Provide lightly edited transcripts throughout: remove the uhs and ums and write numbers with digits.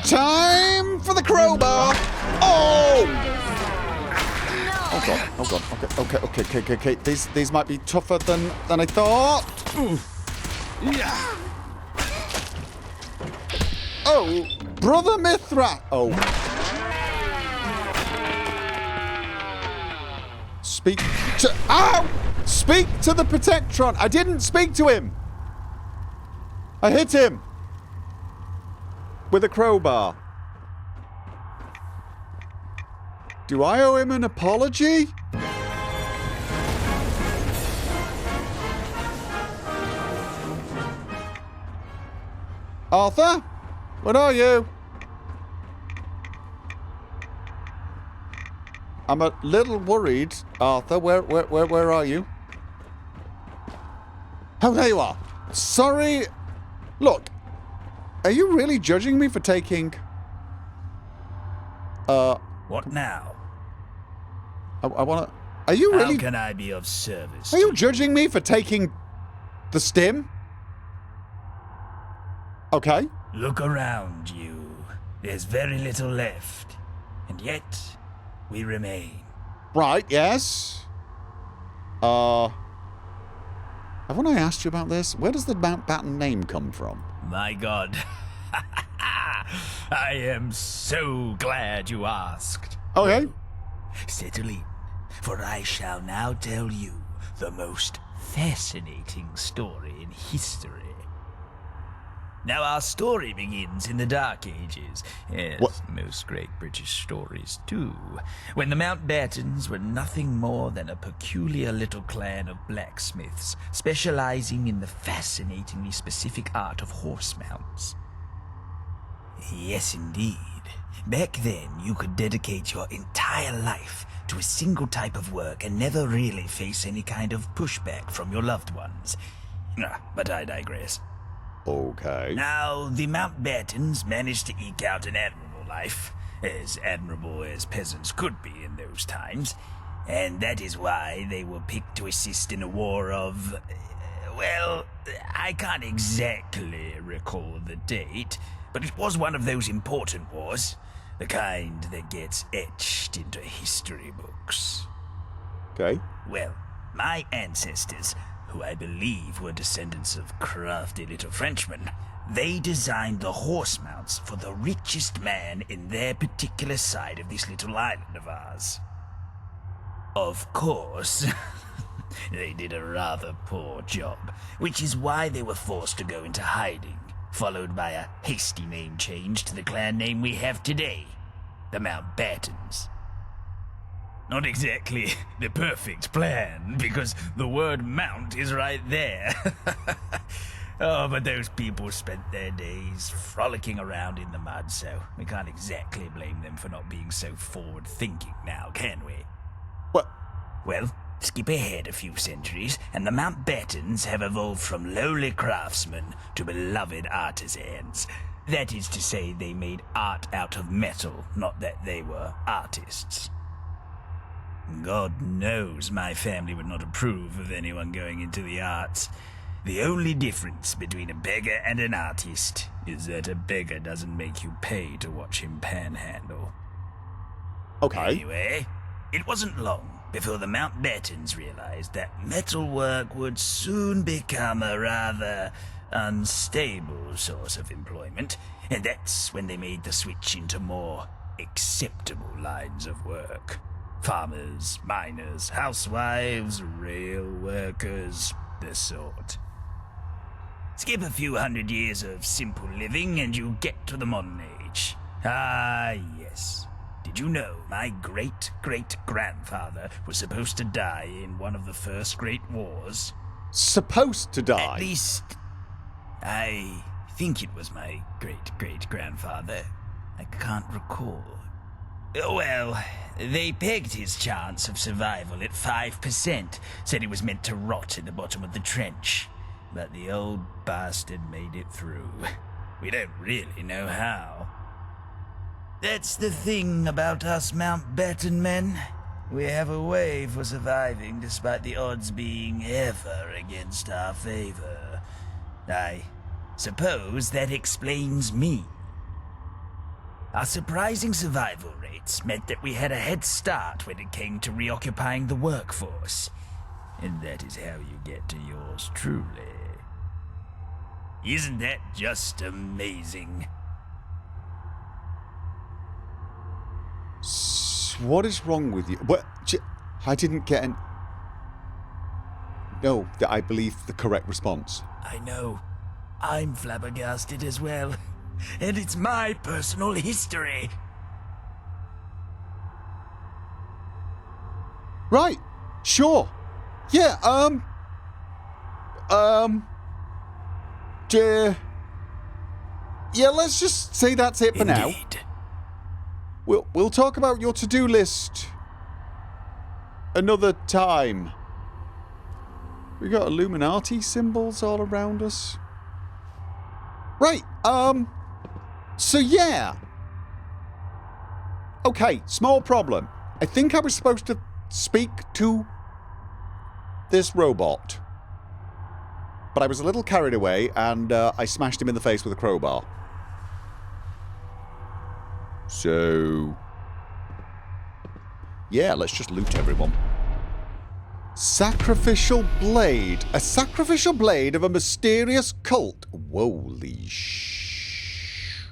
Time for the crowbar! Oh! Oh god, oh god, okay. These might be tougher than I thought. Oh, brother Mithra! Oh. Speak to... Ow! Speak to the Protectron! I didn't speak to him! I hit him! With a crowbar. Do I owe him an apology? Arthur? What are you? I'm a little worried, Arthur. Where are you? Oh, there you are. Sorry. Look, are you really judging me for taking... What now? I wanna... Are you really... How can I be of service? Are you judging me for taking the stim? Okay. Look around you. There's very little left. And yet, we remain. Right, yes. Haven't I asked you about this? Where does the Mountbatten name come from? My God. I am so glad you asked. Okay. Settle in, for I shall now tell you the most fascinating story in history. Now, our story begins in the Dark Ages, as most great British stories do, when the Mountbattens were nothing more than a peculiar little clan of blacksmiths, specializing in the fascinatingly specific art of horse mounts. Yes, indeed. Back then, you could dedicate your entire life to a single type of work and never really face any kind of pushback from your loved ones. But I digress. Okay. Now, the Mountbattens managed to eke out an admirable life, as admirable as peasants could be in those times, and that is why they were picked to assist in a war of... well, I can't exactly recall the date, but it was one of those important wars, the kind that gets etched into history books. Okay. Well, my ancestors, who I believe were descendants of crafty little Frenchmen, they designed the horse mounts for the richest man in their particular side of this little island of ours. Of course, they did a rather poor job, which is why they were forced to go into hiding, followed by a hasty name change to the clan name we have today, the Mountbattens. Not exactly the perfect plan, because the word mount is right there. Oh, but those people spent their days frolicking around in the mud, so we can't exactly blame them for not being so forward-thinking now, can we? What? Well, skip ahead a few centuries, and the Mountbattens have evolved from lowly craftsmen to beloved artisans. That is to say, they made art out of metal, not that they were artists. God knows my family would not approve of anyone going into the arts. The only difference between a beggar and an artist is that a beggar doesn't make you pay to watch him panhandle. Okay. Anyway, it wasn't long before the Mountbattens realized that metalwork would soon become a rather unstable source of employment, and that's when they made the switch into more acceptable lines of work. Farmers, miners, housewives, rail workers, the sort. Skip a few hundred years of simple living and you get to the modern age. Ah, yes. Did you know my great-great-grandfather was supposed to die in one of the first great wars? Supposed to die? At least, I think it was my great-great-grandfather. I can't recall. Well, they pegged his chance of survival at 5%, said he was meant to rot in the bottom of the trench. But the old bastard made it through. We don't really know how. That's the thing about us Mountbatten men. We have a way for surviving despite the odds being ever against our favor. I suppose that explains me. Our surprising survival rates meant that we had a head start when it came to reoccupying the workforce. And that is how you get to yours truly. Isn't that just amazing? What is wrong with you? What? I didn't get an... No, I believe the correct response. I know. I'm flabbergasted as well. And it's my personal history. Right. Sure. Yeah, yeah, let's just say that's it for now. We'll talk about your to-do list another time. We got Illuminati symbols all around us. Right, so yeah. Okay, small problem. I think I was supposed to speak to this robot. But I was a little carried away and I smashed him in the face with a crowbar. So... yeah, let's just loot everyone. Sacrificial blade. A sacrificial blade of a mysterious cult. Holy sh...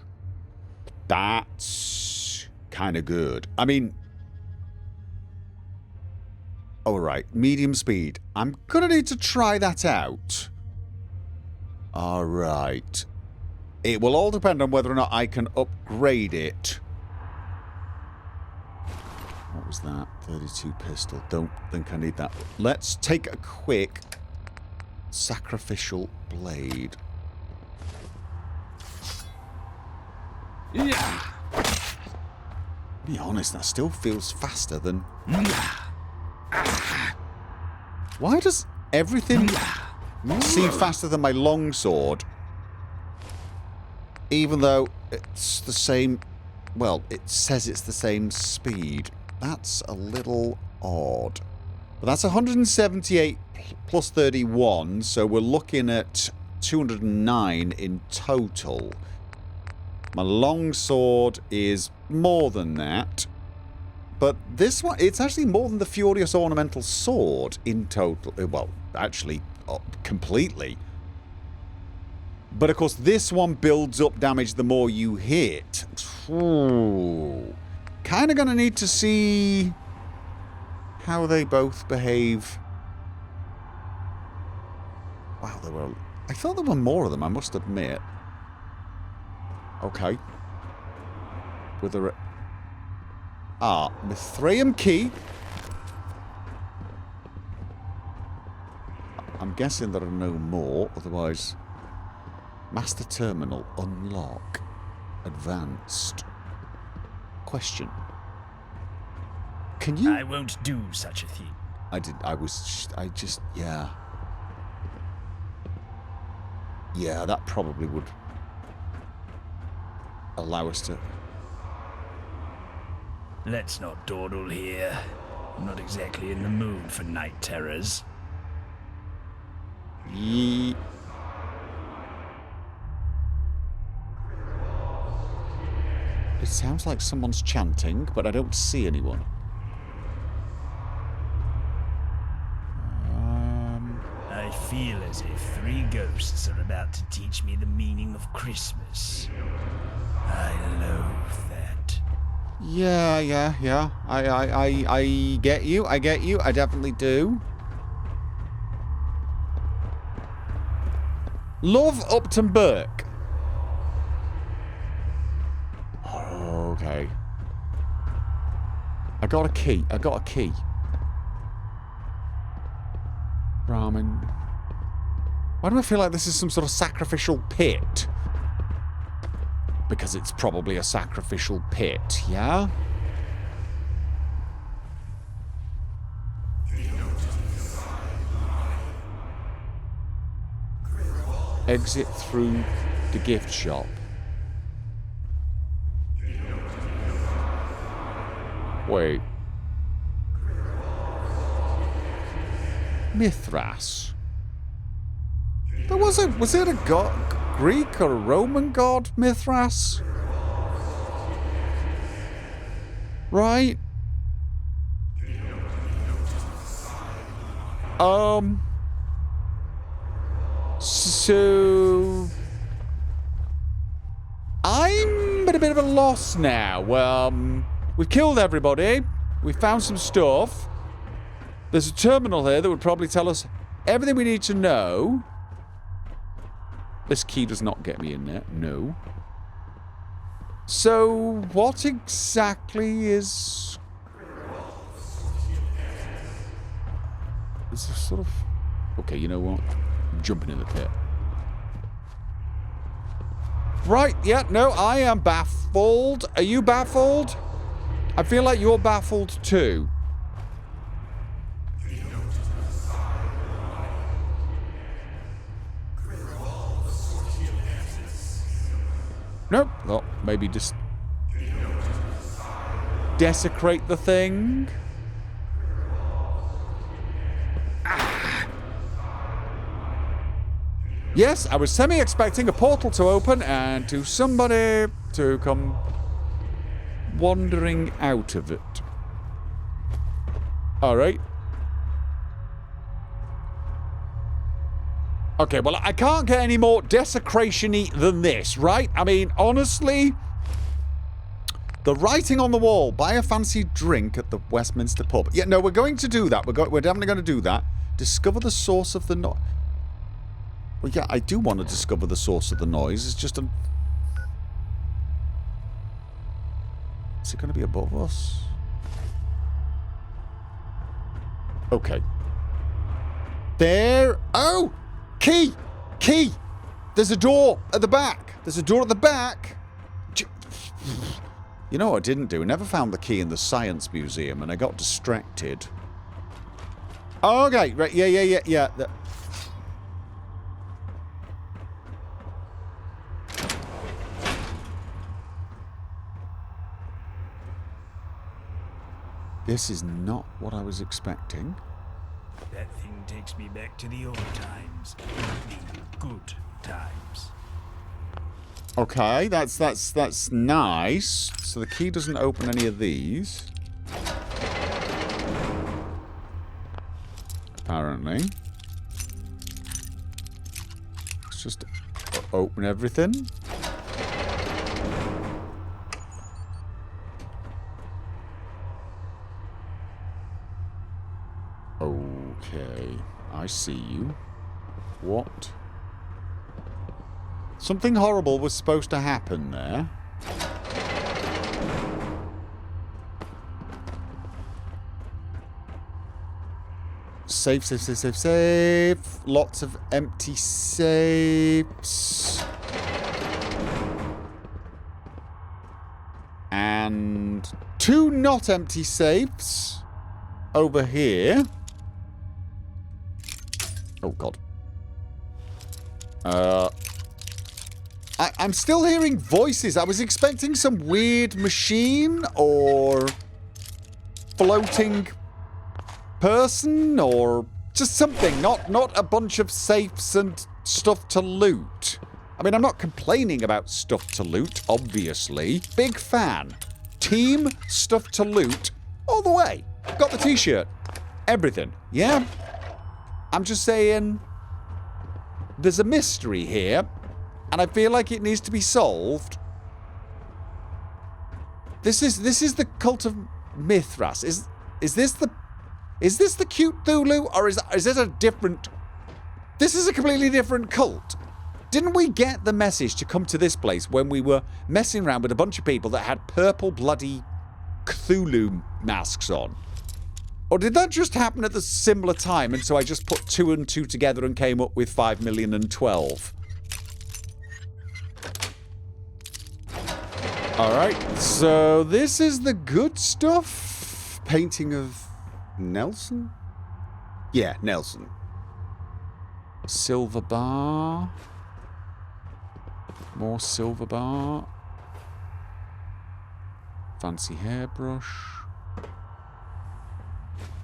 That's kind of good. I mean... alright, medium speed. I'm gonna need to try that out. Alright. It will all depend on whether or not I can upgrade it. What was that? 32 pistol. Don't think I need that. Let's take a quick sacrificial blade. Yeah. Be honest, that still feels faster than... Why does everything seem faster than my longsword? Even though it's the same... well, it says it's the same speed. That's a little odd. But that's 178 plus 31, so we're looking at 209 in total. My longsword is more than that. But this one, it's actually more than the Furious Ornamental Sword in total. Well, actually, completely. But of course, this one builds up damage the more you hit. Ooh. Kind of going to need to see how they both behave. Wow, there were... I thought there were more of them, I must admit. Okay. With a... Mithraeum key. I'm guessing there are no more, otherwise... Master terminal, unlock. Advanced. Question. Can you... I won't do such a thing. I just, yeah. Yeah, that probably would allow us to... Let's not dawdle here. I'm not exactly in the mood for night terrors. It sounds like someone's chanting, but I don't see anyone. I feel as if 3 ghosts are about to teach me the meaning of Christmas. I loathe that. Yeah. I get you. I definitely do. Love Upton Burke. Okay. I got a key. Ramen. Why do I feel like this is some sort of sacrificial pit? Because it's probably a sacrificial pit, yeah? Exit through the gift shop. Wait. Mithras. Was it a god, Greek or a Roman god, Mithras? Right? So... I'm at a bit of a loss now. We've killed everybody. We've found some stuff. There's a terminal here that would probably tell us everything we need to know. This key does not get me in there. No. So, what exactly is... Is this sort of... Okay, you know what? I'm jumping in the pit. Right, yeah, no, I am baffled. Are you baffled? I feel like you're baffled too. Nope. Well, maybe just desecrate the thing. Ah. Yes, I was semi-expecting a portal to open and to somebody to come wandering out of it. Alright. Okay, well, I can't get any more desecration-y than this, right? I mean, honestly, the writing on the wall, buy a fancy drink at the Westminster pub. Yeah, no, we're going to do that. We're definitely going to do that. Discover the source of the noise. Well, yeah, I do want to discover the source of the noise. It's just a... Is it going to be above us? Okay. There... Oh! Key! Key! There's a door at the back. There's a door at the back. You know what I didn't do? I never found the key in the Science Museum and I got distracted. Okay, right, yeah. This is not what I was expecting. That thing takes me back to the old times. The good times. Okay, that's nice. So the key doesn't open any of these. Apparently. Let's just open everything. Okay, I see you. What? Something horrible was supposed to happen there. Safe. Lots of empty safes. And 2 not empty safes over here. Oh, God. I'm still hearing voices. I was expecting some weird machine or floating person or just something. Not a bunch of safes and stuff to loot. I mean, I'm not complaining about stuff to loot, obviously. Big fan. Team stuff to loot all the way. Got the t-shirt. Everything. Yeah? I'm just saying, there's a mystery here, and I feel like it needs to be solved. This is the cult of Mithras. Is this the cute Thulu, or is it a different? This is a completely different cult. Didn't we get the message to come to this place when we were messing around with a bunch of people that had purple bloody Cthulhu masks on? Or did that just happen at the similar time, and so I just put 2 and 2 together and came up with 5,012,000? Alright, so this is the good stuff. Painting of Nelson? Yeah, Nelson. Silver bar. More silver bar. Fancy hairbrush.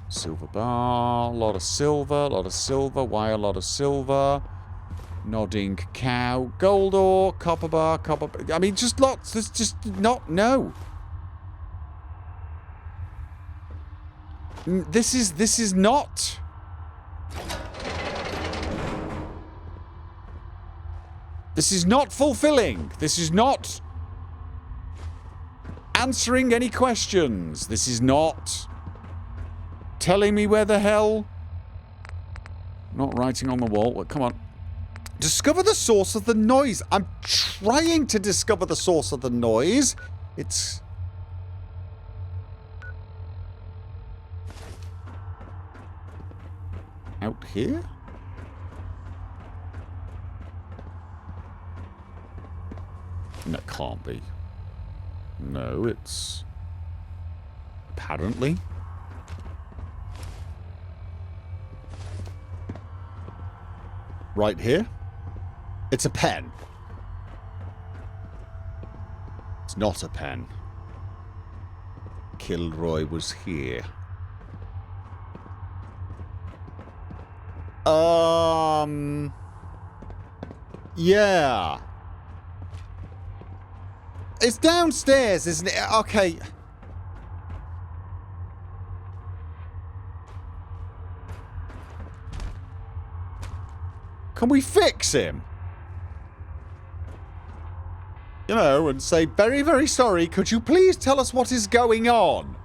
Silver bar, a lot of silver. Why a lot of silver? Nodding cow, gold ore, copper bar, I mean, just lots. There's just no. This is not... This is not fulfilling. This is not answering any questions. This is not telling me where the hell... Not writing on the wall. Well, come on. Discover the source of the noise. I'm trying to discover the source of the noise. It's... Out here? No, it can't be. No, it's... Apparently. Right here? It's a pen. It's not a pen. Kilroy was here. Yeah. It's downstairs, isn't it? Okay. Can we fix him? You know, and say, very, very sorry, could you please tell us what is going on?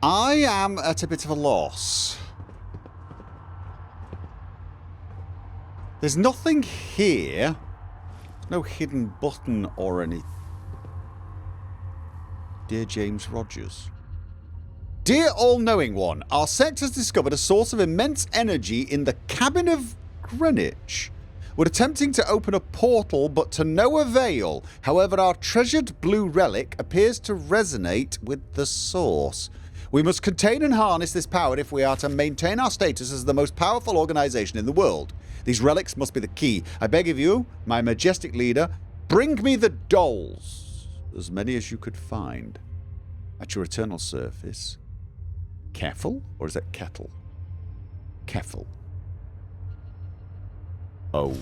I am at a bit of a loss. There's nothing here. No hidden button or any... Dear James Rogers. Dear all-knowing one, our sect has discovered a source of immense energy in the cabin of Greenwich. We're attempting to open a portal, but to no avail. However, our treasured blue relic appears to resonate with the source. We must contain and harness this power if we are to maintain our status as the most powerful organization in the world. These relics must be the key. I beg of you, my majestic leader, bring me the dolls. As many as you could find. At your eternal service. Careful? Or is it kettle? Careful. Oh.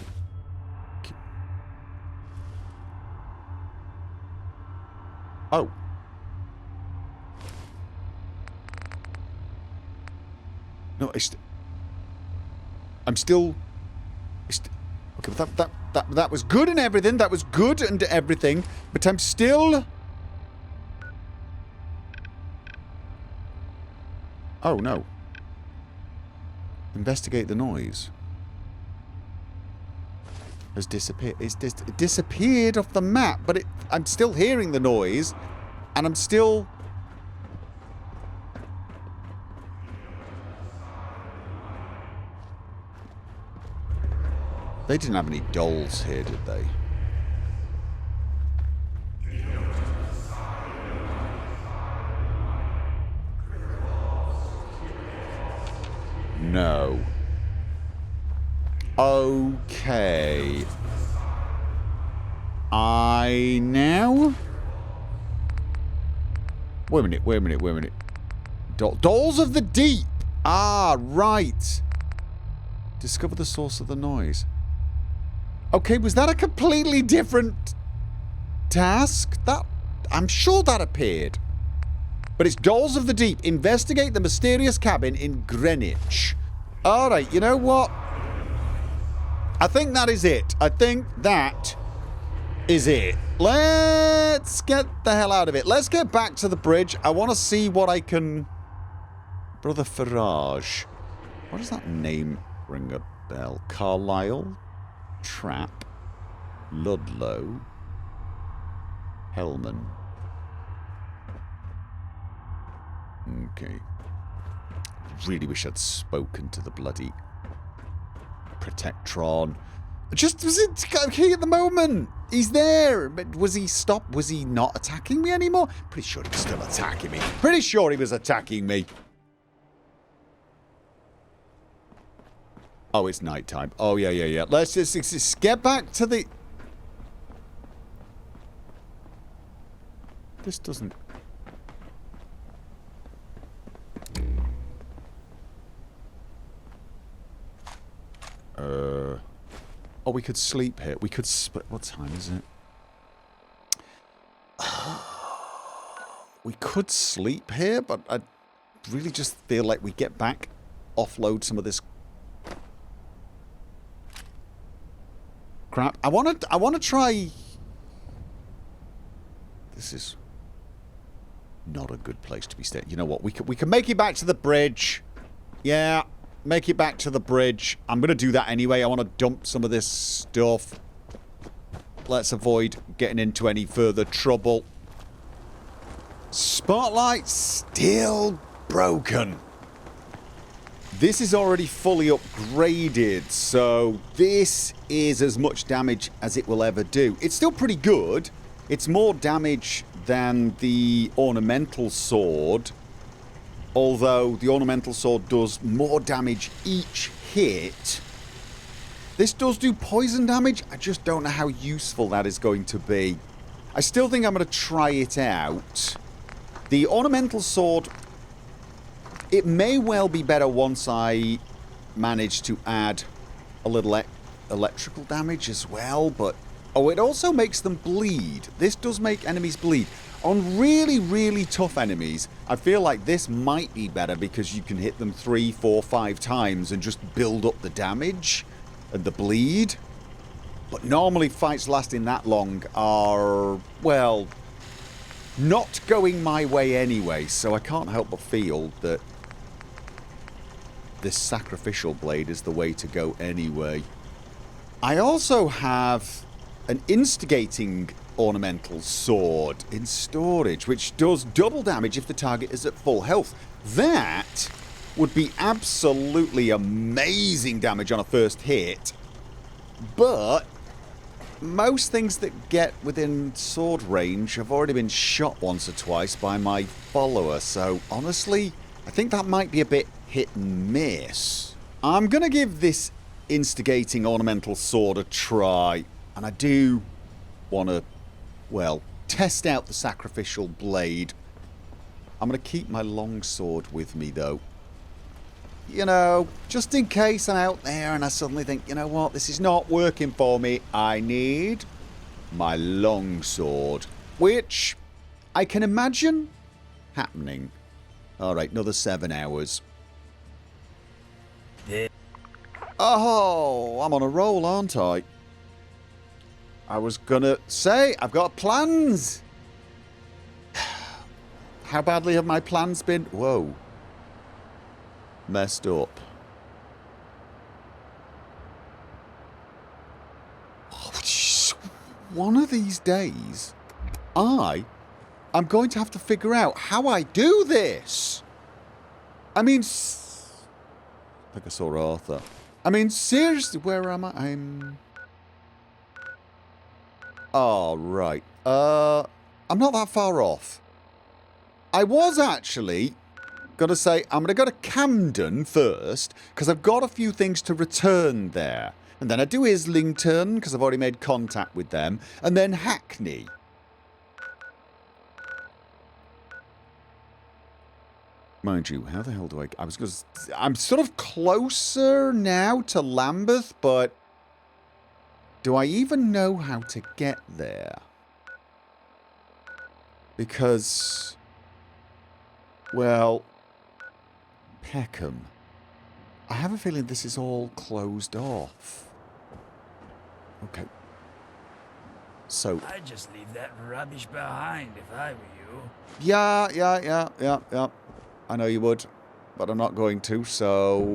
Oh. No, I'm still... Okay, but that was good and everything. That was good and everything. But I'm still... Oh, no. Investigate the noise. Has disappeared. It disappeared off the map, but I'm still hearing the noise. And I'm still... They didn't have any dolls here, did they? No. Okay. I now... Wait a minute. Dolls of the Deep! Ah, right. Discover the source of the noise. Okay, was that a completely different task? I'm sure that appeared. But it's Dolls of the Deep. Investigate the mysterious cabin in Greenwich. Alright, you know what? I think that is it. I think that is it. Let's get the hell out of it. Let's get back to the bridge. I want to see what I can... Brother Farage. What does that name ring a bell? Carlisle? Trap, Ludlow, Hellman. Okay. Really wish I'd spoken to the bloody Protectron. Just was it okay at the moment? He's there. But was he stopped? Was he not attacking me anymore? Pretty sure he was still attacking me. Pretty sure he was attacking me. Oh, it's nighttime. Oh, yeah. Let's just get back to the... This doesn't... Oh, we could sleep here. We could... What time is it? We could sleep here, but really just feel like we get back, offload some of this crap. I want to try... This is not a good place to be staying. You know what? We can make it back to the bridge. Yeah, make it back to the bridge. I'm going to do that anyway. I want to dump some of this stuff. Let's avoid getting into any further trouble. Spotlight still broken. This is already fully upgraded, so this is as much damage as it will ever do. It's still pretty good. It's more damage than the ornamental sword, although the ornamental sword does more damage each hit. This does do poison damage. I just don't know how useful that is going to be. I still think I'm going to try it out. The ornamental sword, it may well be better once I manage to add a little electrical damage as well, but... Oh, it also makes them bleed. This does make enemies bleed. On really, really tough enemies, I feel like this might be better because you can hit them 3, 4, 5 times and just build up the damage and the bleed. But normally fights lasting that long are, well, not going my way anyway, so I can't help but feel that this sacrificial blade is the way to go anyway. I also have an instigating ornamental sword in storage, which does double damage if the target is at full health. That would be absolutely amazing damage on a first hit, but most things that get within sword range have already been shot once or twice by my follower, so honestly, I think that might be a bit hit and miss. I'm going to give this instigating ornamental sword a try. And I do want to, well, test out the sacrificial blade. I'm going to keep my longsword with me, though. You know, just in case I'm out there and I suddenly think, you know what, this is not working for me. I need my longsword, which I can imagine happening. All right, another 7 hours. Oh, I'm on a roll, aren't I? I was gonna say, I've got plans. How badly have my plans been? Whoa. Messed up. One of these days, I'm going to have to figure out how I do this. I mean, I think I saw Arthur. I mean, seriously, where am I? Oh, right. I'm not that far off. I was actually going to say I'm going to go to Camden first, because I've got a few things to return there. And then I do Islington, because I've already made contact with them. And then Hackney. Mind you, how the hell do I was going to... I'm sort of closer now to Lambeth, but... do I even know how to get there? Because... well... Peckham. I have a feeling this is all closed off. Okay. So... I'd just leave that rubbish behind if I were you. Yeah. I know you would, but I'm not going to, so...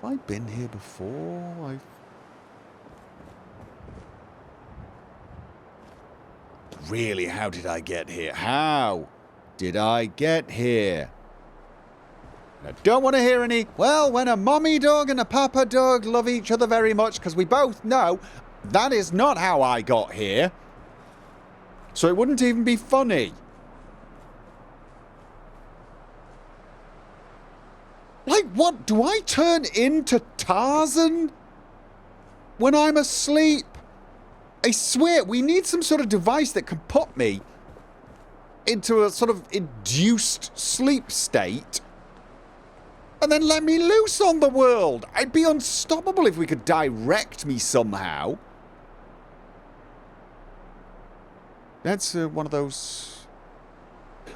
have I been here before? Really, how did I get here? How did I get here? I don't want to hear any, well, when a mommy dog and a papa dog love each other very much, because we both know that is not how I got here. So it wouldn't even be funny. Like, what? Do I turn into Tarzan when I'm asleep? I swear, we need some sort of device that can put me into a sort of induced sleep state and then let me loose on the world. I'd be unstoppable if we could direct me somehow. That's one of those...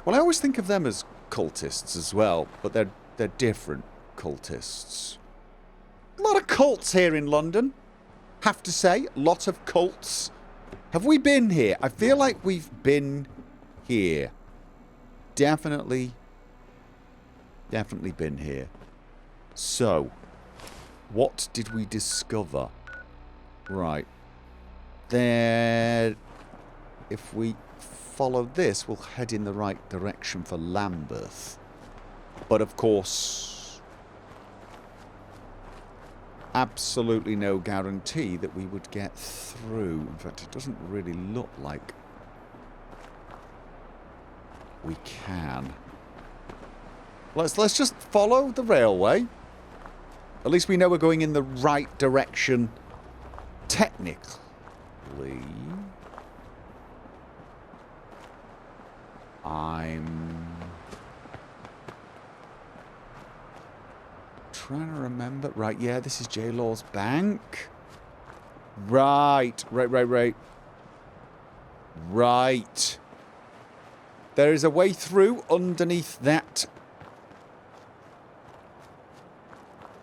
well, I always think of them as cultists as well, but they're different cultists. A lot of cults here in London. Have to say, a lot of cults. Have we been here? I feel like we've been here. Definitely been here. So, what did we discover? Right. There... If we follow this, we'll head in the right direction for Lambeth. But of course, absolutely no guarantee that we would get through. In fact, it doesn't really look like we can. Let's just follow the railway. At least we know we're going in the right direction technically. I'm trying to remember. Right, yeah, this is J-Law's bank. Right. There is a way through underneath that,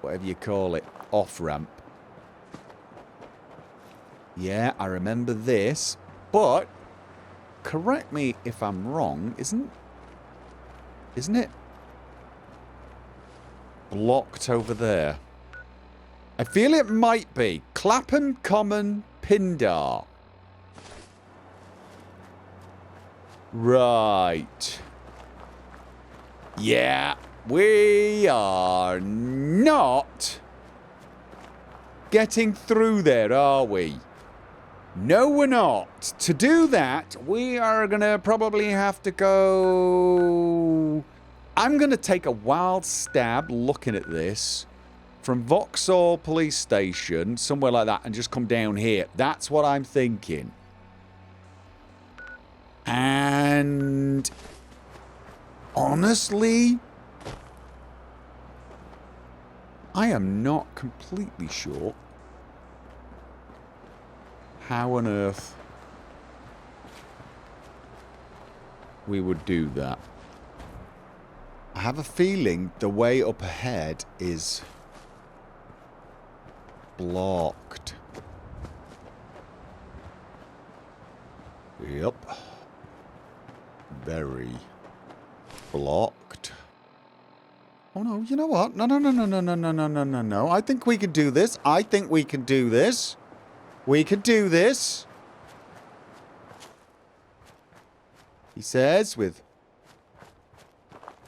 whatever you call it, off-ramp. Yeah, I remember this, but correct me if I'm wrong, isn't it blocked over there? I feel it might be. Clapham Common, Pindar. Right. Yeah, we are not getting through there, are we? No, we're not. To do that, we are going to probably have to go... I'm going to take a wild stab looking at this from Vauxhall Police Station, somewhere like that, and just come down here. That's what I'm thinking. And... honestly, I am not completely sure how on earth we would do that. I have a feeling the way up ahead is blocked. Yep. Very blocked. Oh no, you know what? No. I think we can do this. We could do this. He says with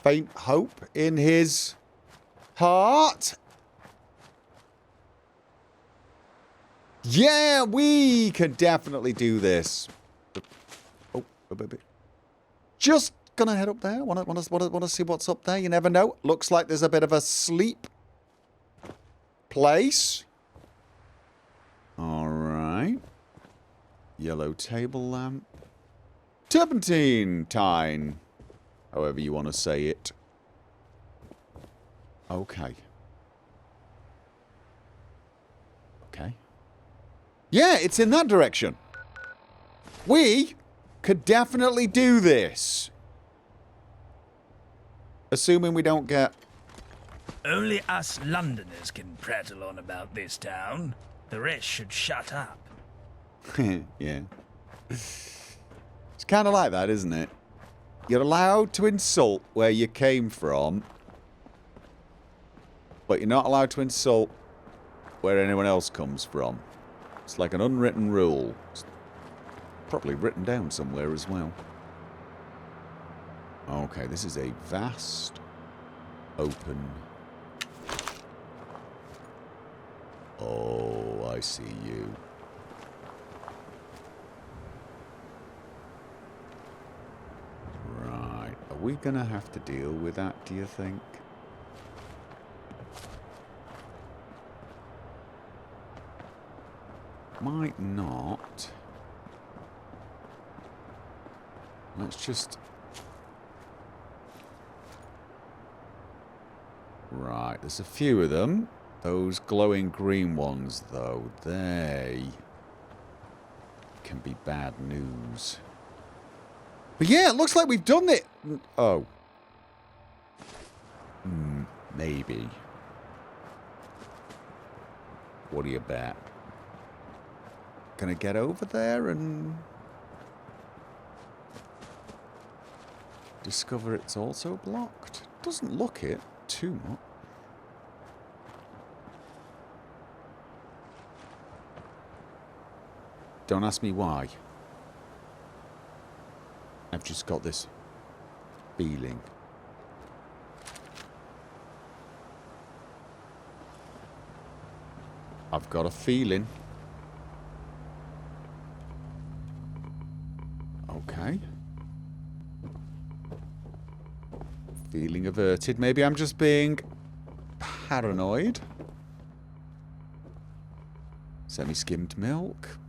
faint hope in his heart. Yeah, we can definitely do this. Oh, baby. Just gonna head up there. Want to see what's up there. You never know. Looks like there's a bit of a sleep place. All right. Yellow table lamp. Turpentine. However you want to say it. Okay. Okay. Yeah, it's in that direction. We could definitely do this. Assuming we don't get... Only us Londoners can prattle on about this town. The rest should shut up. Yeah. It's kind of like that, isn't it? You're allowed to insult where you came from, but you're not allowed to insult where anyone else comes from. It's like an unwritten rule. It's probably written down somewhere as well. Okay, this is a vast, open... Oh, I see you. Right. Are we going to have to deal with that, do you think? Might not. Let's just... Right, there's a few of them. Those glowing green ones, though, they can be bad news. But yeah, it looks like we've done it. Oh. Maybe. What do you bet? Gonna get over there and discover it's also blocked? Doesn't look it too much. Don't ask me why. I've just got this feeling. I've got a feeling. Okay. Feeling averted. Maybe I'm just being paranoid. Semi-skimmed milk.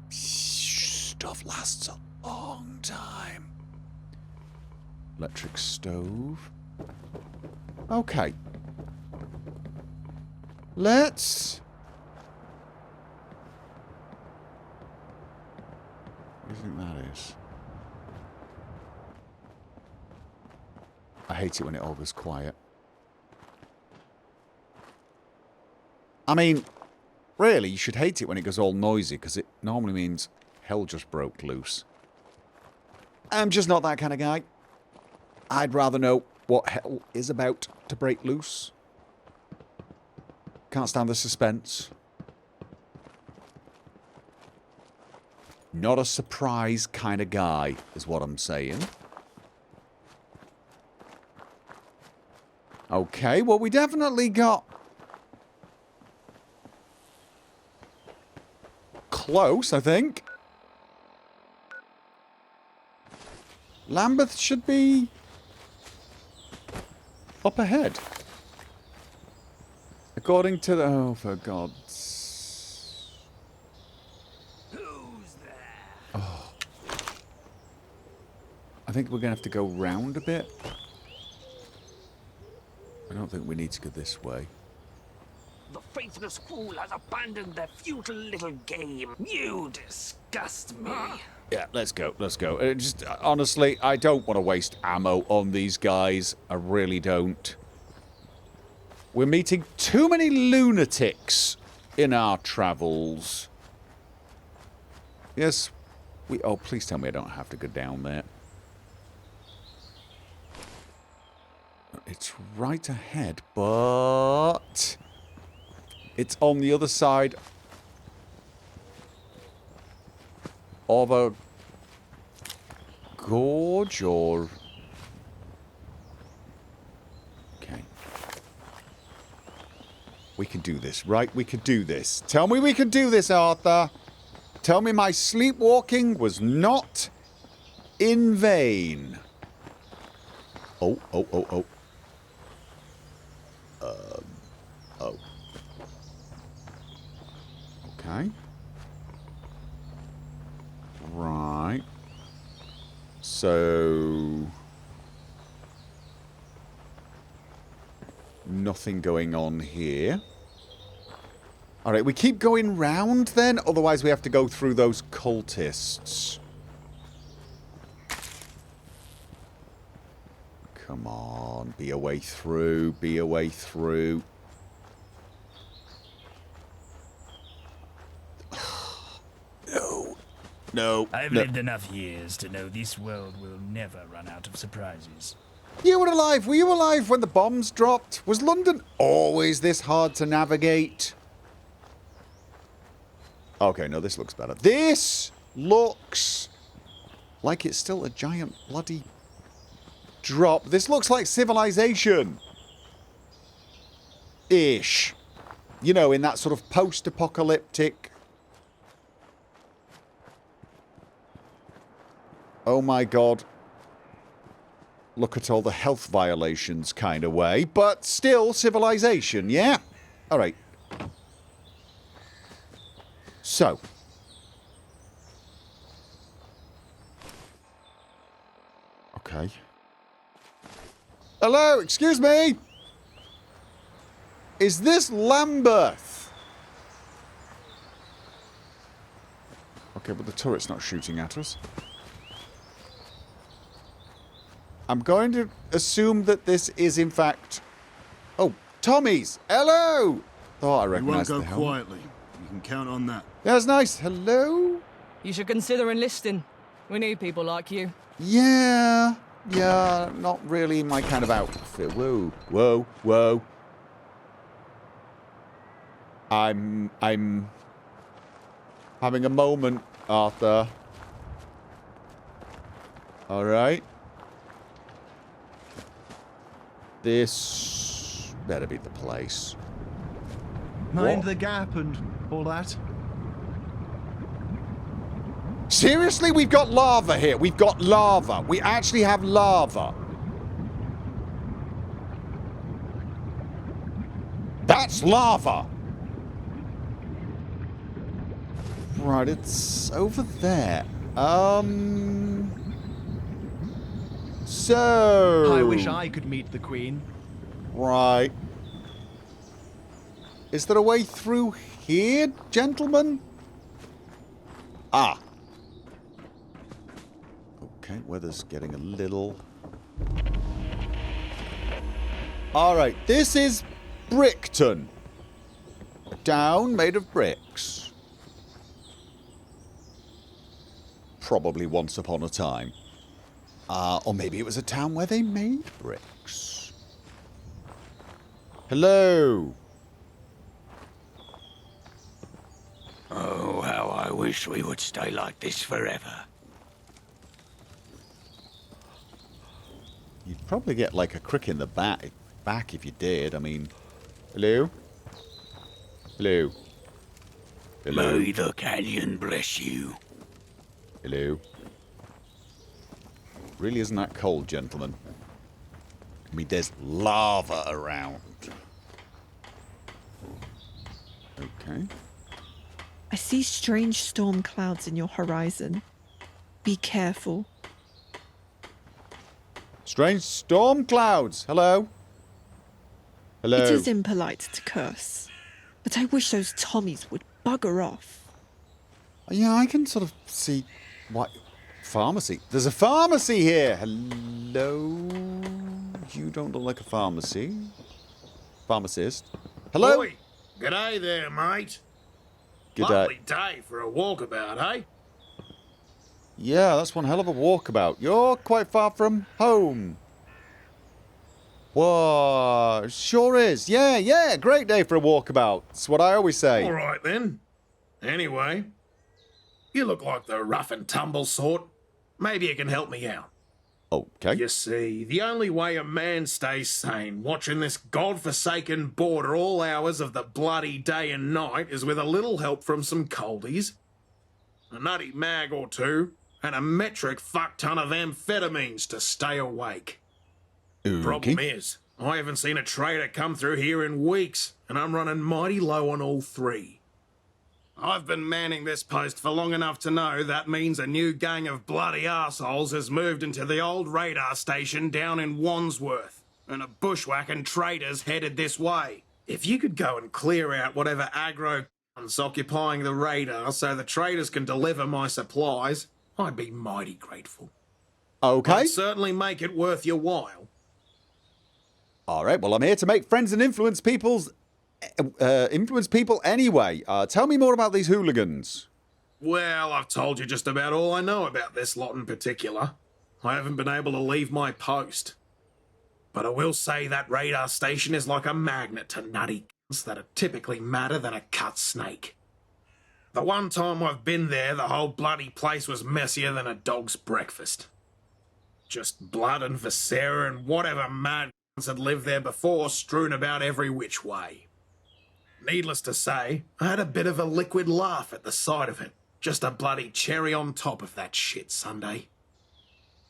Stuff lasts a long time. Electric stove. Okay. Let's... What do you think that is? I hate it when it all goes quiet. I mean, really, you should hate it when it goes all noisy, because it normally means hell just broke loose. I'm just not that kind of guy. I'd rather know what hell is about to break loose. Can't stand the suspense. Not a surprise kind of guy, is what I'm saying. Okay, well, we definitely got close, I think. Lambeth should be up ahead. According to the... Oh, for God's... Who's there? Oh. I think we're going to have to go round a bit. I don't think we need to go this way. The faithless fool has abandoned their futile little game. You disgust me. Yeah, let's go, let's go. Just, honestly, I don't want to waste ammo on these guys. I really don't. We're meeting too many lunatics in our travels. Yes, we... Oh, please tell me I don't have to go down there. It's right ahead, but... It's on the other side of a gorge, or... Okay. We can do this, right? We can do this. Tell me we can do this, Arthur. Tell me my sleepwalking was not in vain. Oh, oh, oh, oh. Oh. Okay. Right. So... Nothing going on here. Alright, we keep going round then, otherwise we have to go through those cultists. Come on, be a way through, be a way through. No. No. I've no. lived enough years to know this world will never run out of surprises. You were alive. Were you alive when the bombs dropped? Was London always this hard to navigate? Okay, no, this looks better. This looks like it's still a giant bloody drop. This looks like civilization. Ish. You know, in that sort of post-apocalyptic... Oh my God. Look at all the health violations kind of way. But still civilization, yeah? Alright. So. Okay. Hello, excuse me? Is this Lambeth? Okay, but the turret's not shooting at us. I'm going to assume that this is, in fact, Oh, Tommy's! Hello! Thought I We won't recognised go the helmet. quietly. You can count on that. Yeah, that's nice. Hello? You should consider enlisting. We need people like you. Yeah, not really my kind of outfit. Whoa, whoa, whoa. I'm having a moment, Arthur. Alright. This better be the place. Mind What? the gap and all that. Seriously, we've got lava here. We've got lava. We actually have lava. That's lava. Right, it's over there. So... I wish I could meet the Queen. Right. Is there a way through here, gentlemen? Ah. Okay, weather's getting a little... Alright, this is Brickton. A town made of bricks. Probably once upon a time. Or maybe it was a town where they made bricks. Hello. Oh, how I wish we would stay like this forever. You'd probably get like a crick in the back if you did. I mean, hello? Hello? Hello? May the canyon bless you. Hello? Really isn't that cold, gentlemen? I mean, there's lava around. Okay. I see strange storm clouds in your horizon. Be careful. Strange storm clouds. Hello? Hello? It is impolite to curse, but I wish those Tommies would bugger off. Yeah, I can sort of see what... Pharmacy. There's a pharmacy here. Hello? You don't look like a pharmacy. Pharmacist. Hello? Oi, g'day there, mate. Good Lovely day. day for a walkabout, eh? Yeah, that's one hell of a walkabout. You're quite far from home. Whoa, sure is. Yeah, great day for a walkabout. That's what I always say. All right then. Anyway, you look like the rough and tumble sort. Maybe you can help me out. Okay. You see, the only way a man stays sane watching this godforsaken border all hours of the bloody day and night is with a little help from some coldies, a nutty mag or two, and a metric fuck ton of amphetamines to stay awake. Problem Okay. is, I haven't seen a trader come through here in weeks, and I'm running mighty low on all three. I've been manning this post for long enough to know that means a new gang of bloody arseholes has moved into the old radar station down in Wandsworth, and a bushwhacking trader's headed this way. If you could go and clear out whatever aggro cunts occupying the radar so the traders can deliver my supplies, I'd be mighty grateful. Okay. I'd certainly make it worth your while. All right. Well, I'm here to make friends and influence people anyway. Tell me more about these hooligans. Well, I've told you just about all I know about this lot in particular. I haven't been able to leave my post. But I will say that radar station is like a magnet to nutty cunts that are typically madder than a cut snake. The one time I've been there, the whole bloody place was messier than a dog's breakfast. Just blood and viscera and whatever mad cunts had lived there before strewn about every which way. Needless to say, I had a bit of a liquid laugh at the sight of it. Just a bloody cherry on top of that shit Sunday.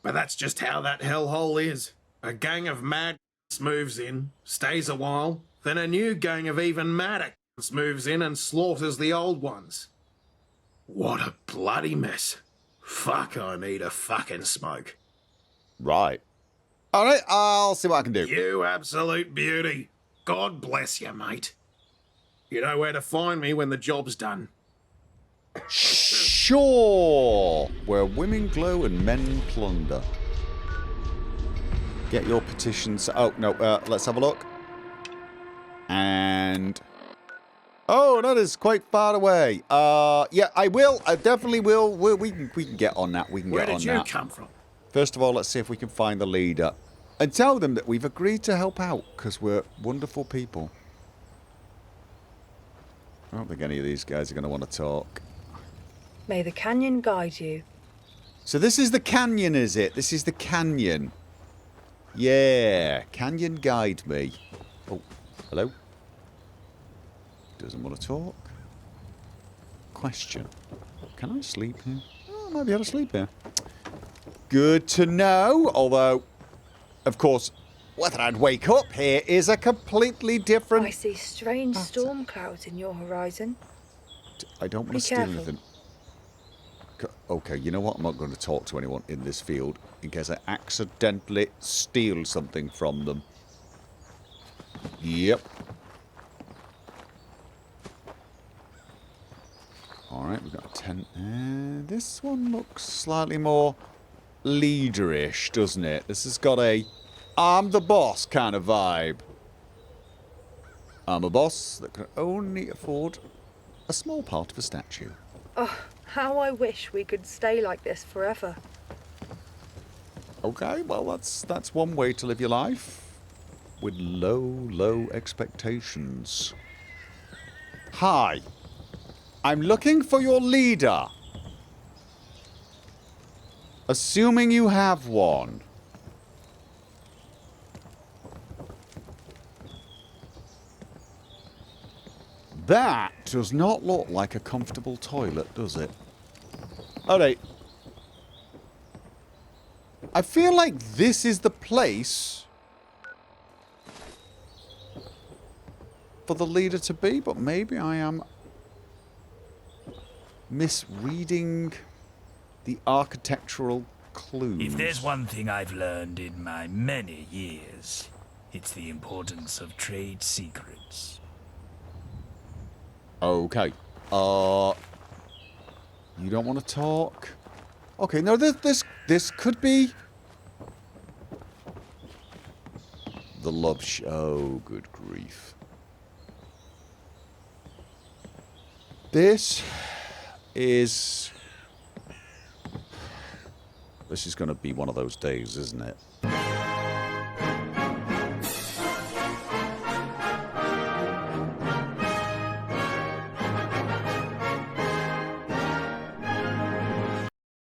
But that's just how that hellhole is. A gang of mad cunts moves in, stays a while, then a new gang of even madder cunts moves in and slaughters the old ones. What a bloody mess. Fuck, I need a fucking smoke. Right. All right. I'll see what I can do. You absolute beauty. God bless you, mate. You know where to find me when the job's done. Sure. Where women glow and men plunder. Get your petitions. Oh, no. Let's have a look. And... oh, that is quite far away. Yeah, I will. I definitely will. We can get on that. We can Where get on did you that. come from? First of all, let's see if we can find the leader. And tell them that we've agreed to help out, because we're wonderful people. I don't think any of these guys are going to want to talk. May the canyon guide you. So this is the canyon, is it? This is the canyon. Yeah. Canyon guide me. Oh, hello? Doesn't want to talk. Question. Can I sleep here? Oh, I might be able to sleep here. Good to know. Although, of course, whether I'd wake up here is a completely different... I see strange storm clouds in your horizon. I don't want Be to steal careful. anything. Okay, you know what? I'm not going to talk to anyone in this field in case I accidentally steal something from them. Yep. Alright, we've got a tent there. This one looks slightly more leaderish, doesn't it? This has got a I'm the boss kind of vibe. I'm a boss that can only afford a small part of a statue. Oh, how I wish we could stay like this forever. Okay, well that's one way to live your life. With low expectations. Hi. I'm looking for your leader. Assuming you have one. That does not look like a comfortable toilet, does it? Alright. I feel like this is the place for the leader to be, but maybe I am misreading the architectural clues. If there's one thing I've learned in my many years, it's the importance of trade secrets. Okay. You don't want to talk? Okay, no, this could be the love oh, good grief. This is going to be one of those days, isn't it?